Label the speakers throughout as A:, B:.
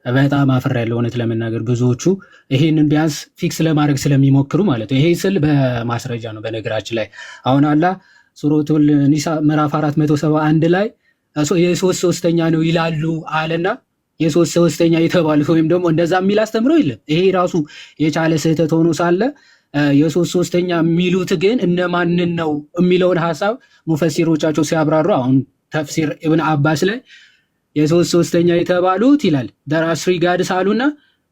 A: በጣም አፍሬያለሁ እውነት ለመናገር ብዙዎቹ ይሄንን ቢያንስ ፊክስ ለማድረግ ስለሚሞክሩ ማለት ነው። ይሄ ስል በማስረጃ ነው። በነገራችን ላይ አሁን አላህ ሱረቱል ኒሳ ምዕራፍ 471 ላይ የሶስት ሶስተኛ ነው ይላሉ አለና የሶስት ሶስተኛ የተባሉት ወይም ደግሞ እንደዛ የሚል አስተምሮ የለም። ይሄ ራሱ የቻለ ስህተት ሆኖ ሳለ የሶስት ሶስተኛ የሚሉት ግን እነማንን ነው የሚለውን ሀሳብ ሙፈሲሮቻቸው ሲያብራሩ አሁን ተፍሲር ኢብን አባስ ላይ የሶስት ሶስተኛ የተባሉት ይላል there are three gods አሉና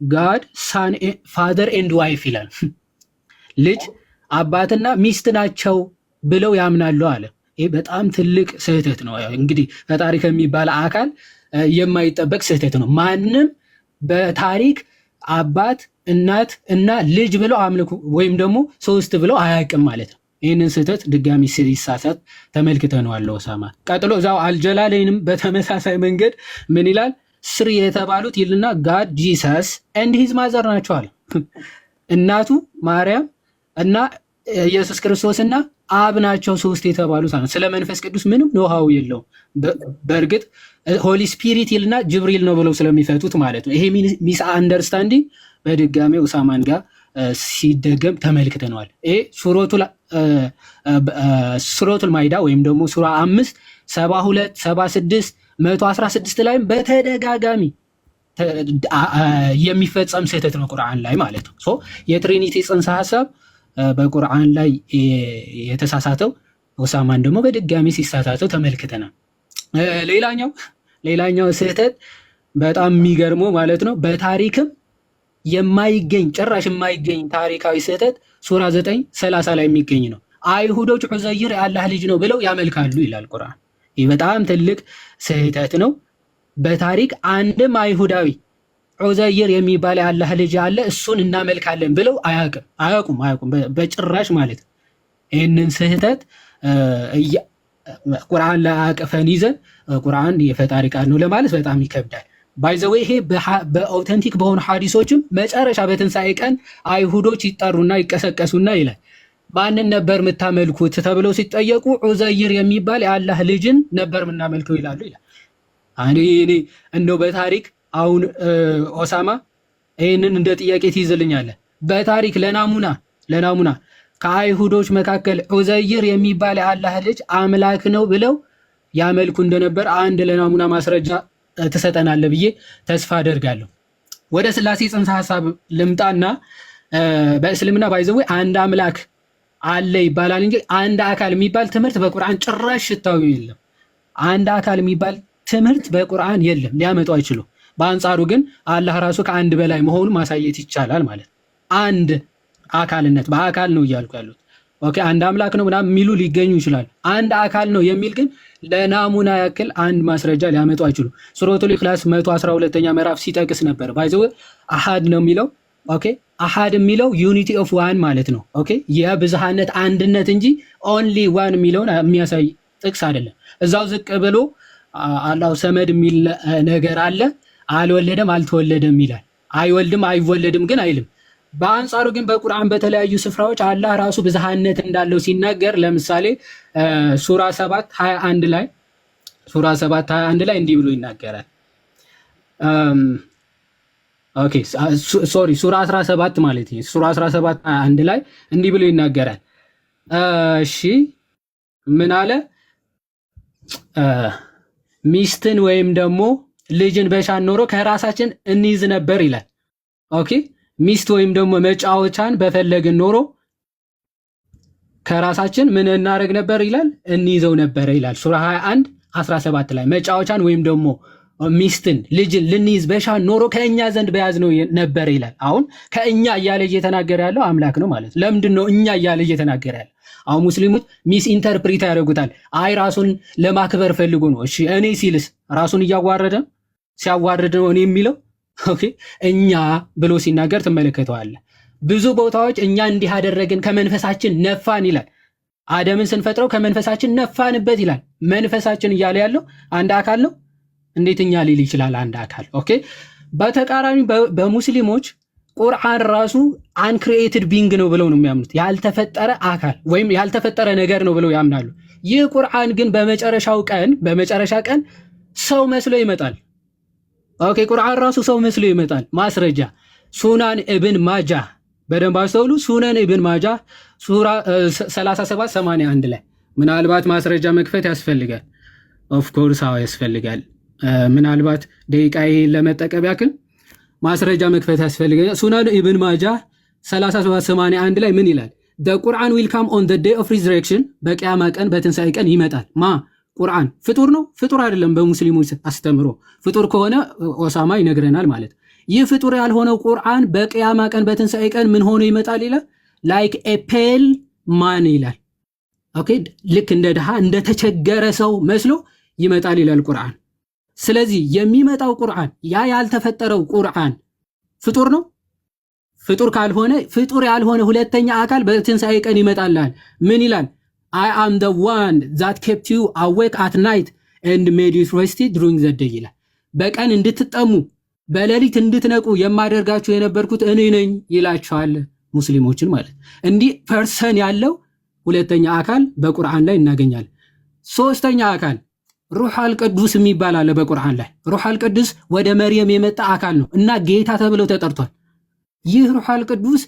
A: God son father and wife ይላል ልጅ አባትና ሚስት ናቸው ብለው ያምናሉ አለ። ይሄ በጣም ትልቅ ስህተት ነው። እንግዲህ ፈጣሪ ከሚባል አካል የማይጠበቅ ስህተት ነው። ማንም በታሪክ አባት እናት እና ልጅ ብለው አምልኩ ወይም ደግሞ ሶስት ብለው አያውቅም ማለት ነው። ይህንን ስህተት ድጋሚ ሲሳሳት ተመልክተነዋል ኦሳማ። ቀጥሎ እዛው አልጀላለይንም በተመሳሳይ መንገድ ምን ይላል? ስሪ የተባሉት ይልና ጋድ ጂሰስ ኤንድ ሂዝ ማዘር ናቸው አለ። እናቱ ማርያም እና ኢየሱስ ክርስቶስና አብ ናቸው ሶስት የተባሉት አለ። ስለ መንፈስ ቅዱስ ምንም ኖሃው የለውም። በእርግጥ ሆሊ ስፒሪት ይልና ጅብሪል ነው ብለው ስለሚፈቱት ማለት ነው። ይሄ ሚስ አንደርስታንዲንግ በድጋሚ ኡሳማን ጋር ሲደገም ተመልክተነዋል። ይሄ ሱረቱል ማይዳ ወይም ደግሞ ሱራ 5 72 76 116 ላይም በተደጋጋሚ የሚፈጸም ስህተት ነው ቁርአን ላይ ማለት ነው። ሶ የትሪኒቲ ጽንሰ ሐሳብ በቁርአን ላይ የተሳሳተው ኡሳማን ደግሞ በድጋሚ ሲሳሳተው ተመልክተናል። ሌላኛው ስህተት በጣም የሚገርመው ማለት ነው በታሪክም የማይገኝ ጭራሽ የማይገኝ ታሪካዊ ስህተት ሱራ 9:30 ላይ የሚገኝ ነው። አይሁዶች ዑዘይር የአላህ ልጅ ነው ብለው ያመልካሉ ይላል ቁርአን። ይህ በጣም ትልቅ ስህተት ነው። በታሪክ አንድም አይሁዳዊ ዑዘይር የሚባል የአላህ ልጅ አለ እሱን እናመልካለን ብለው አያውቁም በጭራሽ ማለት ነው። ይህንን ስህተት ቁርአን ላይ አቅፈን ይዘን ቁርአን የፈጣሪ ቃል ነው ለማለት በጣም ይከብዳል። ባይዘው ይሄ በአውተንቲክ በሆኑ ሐዲሶችም መጨረሻ በትንሣኤ ቀን አይሁዶች ይጠሩና ይቀሰቀሱና ይላል ማንን ነበር የምታመልኩት ተብለው ሲጠየቁ ዑዘይር የሚባል የአላህ ልጅን ነበር የምናመልከው ይላሉ ይላል። እኔ እንደው በታሪክ አሁን ኦሳማ ይህንን እንደ ጥያቄ ትይዝልኛለህ። በታሪክ ለናሙና ከአይሁዶች መካከል ዑዘይር የሚባል የአላህ ልጅ አምላክ ነው ብለው ያመልኩ እንደነበር አንድ ለናሙና ማስረጃ ትሰጠናለህ ብዬ ተስፋ አደርጋለሁ። ወደ ስላሴ ጽንሰ ሐሳብ ልምጣና በእስልምና ባይዘው አንድ አምላክ አለ ይባላል እንጂ አንድ አካል የሚባል ትምህርት በቁርአን ጭራሽ ሽታው የለም። አንድ አካል የሚባል ትምህርት በቁርአን የለም፣ ሊያመጡ አይችሉም። በአንጻሩ ግን አላህ ራሱ ከአንድ በላይ መሆኑን ማሳየት ይቻላል ማለት ነው። አንድ አካልነት በአካል ነው እያልኩ ያሉት ኦኬ፣ አንድ አምላክ ነው ምናምን የሚሉ ሊገኙ ይችላል። አንድ አካል ነው የሚል ግን ለናሙና ያክል አንድ ማስረጃ ሊያመጡ አይችሉም። ሱረቱል ኢኽላስ 112ኛ ምዕራፍ ሲጠቅስ ነበር ባይዘው አሃድ ነው የሚለው ኦኬ፣ አሃድ የሚለው ዩኒቲ ኦፍ ዋን ማለት ነው ኦኬ፣ የብዝሃነት አንድነት እንጂ ኦንሊ ዋን የሚለውን የሚያሳይ ጥቅስ አይደለም። እዛው ዝቅ ብሎ አላሁ ሰመድ የሚል ነገር አለ። አልወለደም አልተወለደም ይላል። አይወልድም አይወለድም ግን አይልም። በአንጻሩ ግን በቁርአን በተለያዩ ስፍራዎች አላህ ራሱ ብዝሃነት እንዳለው ሲናገር ለምሳሌ ሱራ 7:21 ላይ እንዲህ ብሎ ይናገራል። ኦኬ ሶሪ ሱራ 17 ማለት ነው። ሱራ 17:21 ላይ እንዲህ ብሎ ይናገራል። እሺ ምን አለ? ሚስትን ወይም ደግሞ ልጅን በሻን ኖሮ ከራሳችን እንይዝ ነበር ይላል። ኦኬ ሚስት ወይም ደግሞ መጫወቻን በፈለግን ኖሮ ከራሳችን ምን እናደርግ ነበር ይላል? እንይዘው ነበር ይላል። ሱራ 21:17 ላይ መጫወቻን ወይም ደግሞ ሚስትን ልጅን ልንይዝ በሻን ኖሮ ከእኛ ዘንድ በያዝነው ነበር ይላል። አሁን ከእኛ እያለ እየተናገረ ያለው አምላክ ነው ማለት። ለምንድን ነው እኛ እያለ እየተናገረ ያለው? አሁን ሙስሊሞች ሚስ ኢንተርፕሪት ያደርጉታል። አይ ራሱን ለማክበር ፈልጎ ነው። እሺ እኔ ሲልስ ራሱን እያዋረደ ሲያዋርድ ነው እኔ የሚለው ኦኬ፣ እኛ ብሎ ሲናገር ትመለከተዋለህ። ብዙ ቦታዎች እኛ እንዲህ አደረግን ከመንፈሳችን ነፋን ይላል። አደምን ስንፈጥረው ከመንፈሳችን ነፋንበት ይላል። መንፈሳችን እያለ ያለው አንድ አካል ነው። እንዴት እኛ ሊል ይችላል አንድ አካል? ኦኬ። በተቃራኒ በሙስሊሞች ቁርአን ራሱ አንክሪኤትድ ቢንግ ነው ብለው ነው የሚያምኑት። ያልተፈጠረ አካል ወይም ያልተፈጠረ ነገር ነው ብለው ያምናሉ። ይህ ቁርአን ግን በመጨረሻ ቀን ሰው መስሎ ይመጣል። ኦኬ ቁርአን ራሱ ሰው መስሎ ይመጣል። ማስረጃ ሱናን ኢብን ማጃህ በደንብ አስተውሉ። ሱናን ኢብን ማጃህ ሱራ 3781 ላይ ምናልባት ማስረጃ መክፈት ያስፈልጋል። ኦፍ ኮርስ አዎ ያስፈልጋል። ምናልባት ደቂቃዬ ለመጠቀም ያክል ማስረጃ መክፈት ያስፈልጋል። ሱናን ኢብን ማጃህ 3781 ላይ ምን ይላል? the Quran will come on the day of resurrection በቂያማ ቀን በትንሣኤ ቀን ይመጣል። ቁርአን ፍጡር ነው? ፍጡር አይደለም። በሙስሊሞች አስተምሮ ፍጡር ከሆነ ኦሳማ ይነግረናል ማለት። ይህ ፍጡር ያልሆነው ቁርአን በቂያማ ቀን በትንሣኤ ቀን ምን ሆኖ ይመጣል ይላል? ላይክ ኤ ፔል ማን ይላል። ኦኬ ልክ እንደ ድሃ እንደ ተቸገረ ሰው መስሎ ይመጣል ይላል ቁርአን። ስለዚህ የሚመጣው ቁርአን ያ ያልተፈጠረው ቁርአን ፍጡር ነው? ፍጡር ካልሆነ ፍጡር ያልሆነ ሁለተኛ አካል በትንሣኤ ቀን ይመጣልሃል። ምን ይላል? I am the one that kept you awake at night and made you rested during the day ይላል። በቀን እንድትጠሙ በሌሊት እንድትነቁ የማደርጋችሁ የነበርኩት እኔ ነኝ ይላቸዋል ሙስሊሞችን ማለት። እንዲህ ፐርሰን ያለው ሁለተኛ አካል በቁርአን ላይ እናገኛለን። ሶስተኛ አካል ሩህ አልቅዱስ የሚባል አለ በቁርአን ላይ። ሩህ አልቅዱስ ወደ መርየም የመጣ አካል ነው እና ጌታ ተብሎ ተጠርቷል። ይህ ሩህ አልቅዱስ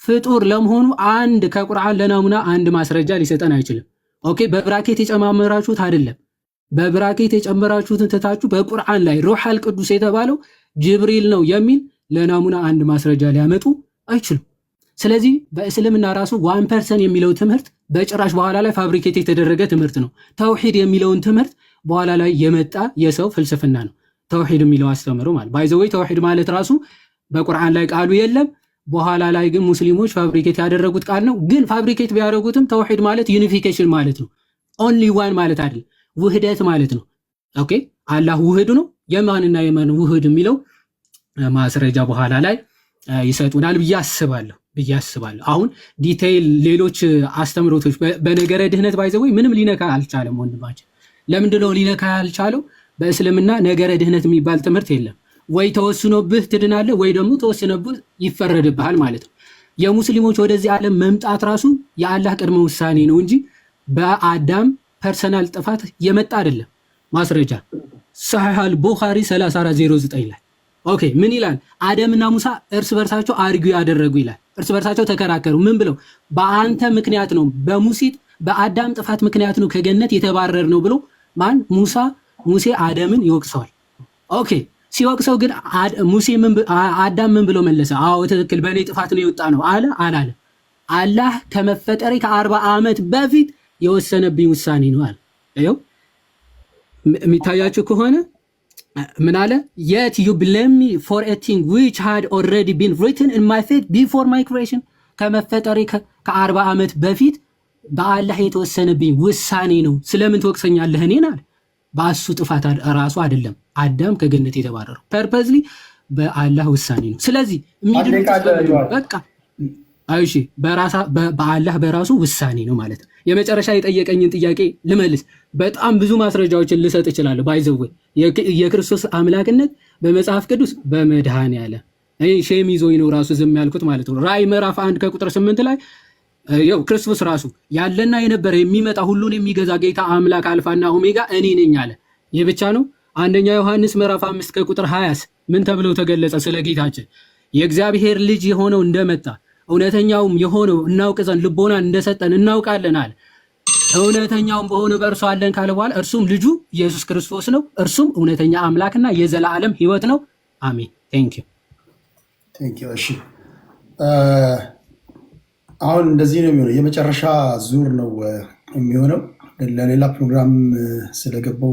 A: ፍጡር ለመሆኑ አንድ ከቁርአን ለናሙና አንድ ማስረጃ ሊሰጠን አይችልም። ኦኬ በብራኬት የጨማመራችሁት አይደለም። በብራኬት የጨመራችሁትን ትታችሁ በቁርአን ላይ ሩህ አልቅዱስ የተባለው ጅብሪል ነው የሚል ለናሙና አንድ ማስረጃ ሊያመጡ አይችሉም። ስለዚህ በእስልምና ራሱ 1% የሚለው ትምህርት በጭራሽ በኋላ ላይ ፋብሪኬት የተደረገ ትምህርት ነው። ተውሂድ የሚለውን ትምህርት በኋላ ላይ የመጣ የሰው ፍልስፍና ነው። ተውሂድ የሚለው አስተምሮ ማለት ባይዘወይ ተውሂድ ማለት ራሱ በቁርአን ላይ ቃሉ የለም። በኋላ ላይ ግን ሙስሊሞች ፋብሪኬት ያደረጉት ቃል ነው። ግን ፋብሪኬት ቢያደርጉትም ተውሂድ ማለት ዩኒፊኬሽን ማለት ነው። ኦንሊ ዋን ማለት አይደለም፣ ውህደት ማለት ነው። ኦኬ አላህ ውህድ ነው። የማንና የማን ውህድ የሚለው ማስረጃ በኋላ ላይ ይሰጡናል ብዬ አስባለሁ። አሁን ዲቴይል ሌሎች አስተምሮቶች በነገረ ድህነት ባይዘወይ ምንም ሊነካ አልቻለም ወንድማችን። ለምንድነው ሊነካ ያልቻለው? በእስልምና ነገረ ድህነት የሚባል ትምህርት የለም። ወይ ተወስኖብህ ትድናለህ ወይ ደግሞ ተወስኖብህ ይፈረድብሃል ማለት ነው። የሙስሊሞች ወደዚህ ዓለም መምጣት ራሱ የአላህ ቅድመ ውሳኔ ነው እንጂ በአዳም ፐርሰናል ጥፋት የመጣ አይደለም። ማስረጃ ሰሒህ አልቡኻሪ 3409 ላይ ኦኬ ምን ይላል? አደምና ሙሳ እርስ በርሳቸው አርጊው ያደረጉ ይላል። እርስ በርሳቸው ተከራከሩ። ምን ብለው? በአንተ ምክንያት ነው በአዳም ጥፋት ምክንያት ነው ከገነት የተባረር ነው ብሎ ሙሴ አደምን ይወቅሰዋል። ኦኬ ሲወቅሰው ግን አዳም ምን ብሎ መለሰ? አዎ ትክክል በእኔ ጥፋት ነው የወጣ ነው አለ አላለ? አላህ ከመፈጠሬ ከ40 ዓመት በፊት የወሰነብኝ ውሳኔ ነው አለ። ይኸው የሚታያችሁ ከሆነ ምን አለ? yet you blame me for a thing which had already been written in my fate before my creation ከመፈጠሬ ከ40 ዓመት በፊት በአላህ የተወሰነብኝ ውሳኔ ነው። ስለምን ትወቅሰኛለህ እኔን አለ። በአሱ ጥፋት ራሱ አይደለም አዳም ከገነት የተባረረው ፐርፐዝሊ በአላህ ውሳኔ ነው። ስለዚህ በቃ አይሺ በአላህ በራሱ ውሳኔ ነው ማለት ነው። የመጨረሻ የጠየቀኝን ጥያቄ ልመልስ። በጣም ብዙ ማስረጃዎችን ልሰጥ እችላለሁ። ባይዘው የክርስቶስ አምላክነት በመጽሐፍ ቅዱስ በመድኃኔዓለም ሼም ይዞኝ ነው ራሱ ዝም ያልኩት ማለት ነው። ራእይ ምዕራፍ 1 ከቁጥር 8 ላይ ያው ክርስቶስ ራሱ ያለና የነበረ የሚመጣ ሁሉን የሚገዛ ጌታ አምላክ አልፋና ኦሜጋ እኔ ነኝ አለ። ይህ ብቻ ነው? አንደኛ ዮሐንስ ምዕራፍ 5 ከቁጥር 20 ምን ተብሎ ተገለጸ? ስለ ጌታችን የእግዚአብሔር ልጅ የሆነው እንደመጣ እውነተኛውም የሆነው እናውቅ ዘንድ ልቦናን እንደሰጠን እናውቃለን አለ። እውነተኛውም በሆነ በእርሱ አለን ካለ በኋላ እርሱም ልጁ ኢየሱስ ክርስቶስ ነው። እርሱም እውነተኛ አምላክና የዘላለም ሕይወት ነው። አሜን። ቴንክ ዩ።
B: እሺ አሁን እንደዚህ ነው የሚሆነው። የመጨረሻ ዙር ነው የሚሆነው። ለሌላ ፕሮግራም ስለገባው